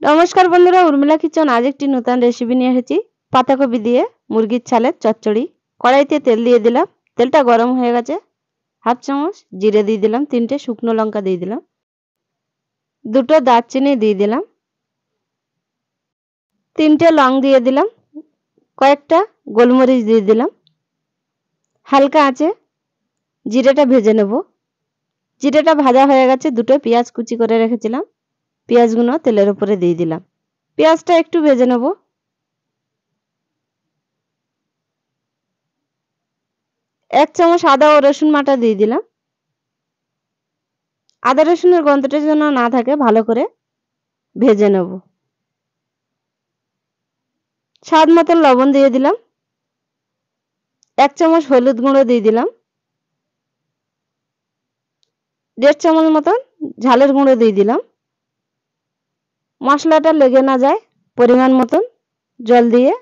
নমস্কার বন্ধুরা, উর্মিলা কিচেন আজ একটি নতুন রেসিপি নিয়ে এসেছি। পাতাকপি দিয়ে মুরগির ছালের চচ্চড়ি। কড়াইতে তেল দিয়ে দিলাম, তেলটা গরম হয়ে গেছে। হাফ চামচ জিরে দিয়ে দিলাম, 3টে শুকনো লঙ্কা দিয়ে দিলাম, 2টো দারচিনি দিয়ে দিলাম, 3টে লং দিয়ে দিলাম, কয়েকটা গোলমরিচ দিয়ে দিলাম। হালকা আঁচে জিরেটা ভেজে নেব। জিরেটা ভাজা হয়ে গেছে, 2টো পেঁয়াজ কুচি করে রেখেছিলাম, পেঁয়াজগুলো তেলের উপরে দিয়ে দিলাম। পেঁয়াজটা একটু ভেজে নেব। 1 চামচ আদা ও রসুন বাটা দিয়ে দিলাম। আদা রসুনের গন্ধটা যেন না থাকে, ভালো করে ভেজে নেব। স্বাদ মতন লবণ দিয়ে দিলাম, 1 চামচ হলুদ গুঁড়ো দিয়ে দিলাম, 1.5 চামচ মতন ঝালের গুঁড়ো দিয়ে দিলাম। মশলাটা লেগে না যায় পরিমাণ মতন জল দিয়ে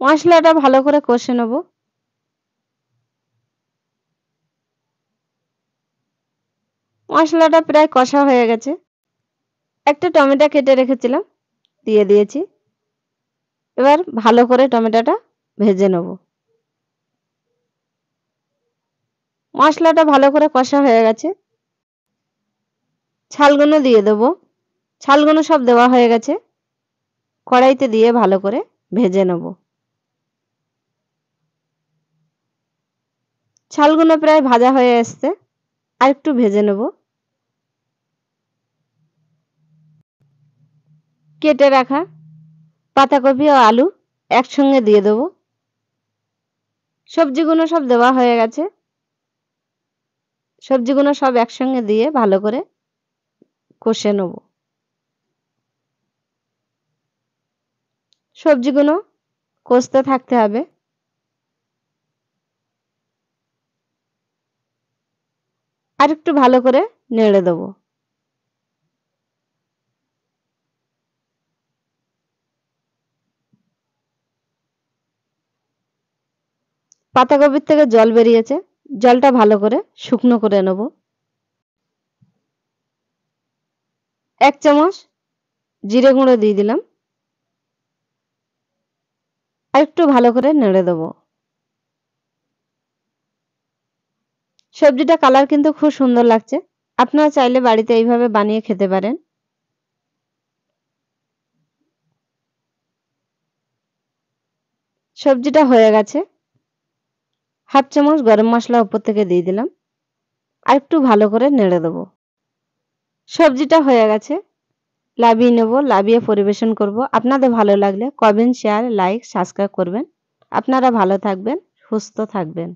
মশলাটা ভালো করে কষে নেব। মশলাটা প্রায় কষা হয়ে গেছে। একটা টমেটো কেটে রেখেছিলাম, দিয়ে দিয়েছি। এবার ভালো করে টমেটোটা ভেজে নেব। মশলাটা ভালো করে কষা হয়ে গেছে। ছালগুলো দিয়ে দেব। ছালগুলো সব দেওয়া হয়ে গেছে। কড়াইতে দিয়ে ভালো করে ভেজে নেব। ছালগুলো প্রায় ভাজা হয়ে আসছে, আর একটু ভেজে নেব। কেটে রাখা পাতাকপি ও আলু একসঙ্গে দিয়ে দেব। সবজিগুলো সব দেওয়া হয়ে গেছে। সবজিগুলো সব একসঙ্গে দিয়ে ভালো করে কষে নেব। সবজিগুলো কষতে থাকতে হবে। আর একটু ভালো করে নেড়ে দেব। পাতাকপির থেকে জল বেরিয়েছে, জলটা ভালো করে শুকনো করে নেব। 1 চামচ জিরে গুঁড়ো দিয়ে দিলাম, আর একটু ভালো করে নেড়ে দেব। সবজিটা কালার কিন্তু খুব সুন্দর লাগছে। আপনারা চাইলে বাড়িতে এইভাবে বানিয়ে খেতে পারেন। সবজিটা হয়ে গেছে। হাফ চামচ গরম মশলা উপর থেকে দিয়ে দিলাম, আর একটু ভালো করে নেড়ে দেব। সবজিটা হয়ে গেছে। নামিয়ে নেব, নামিয়ে পরিবেশন করব। আপনাদের ভালো লাগলে কমেন্ট, শেয়ার, লাইক, সাবস্ক্রাইব করবেন। আপনারা ভালো থাকবেন, সুস্থ থাকবেন।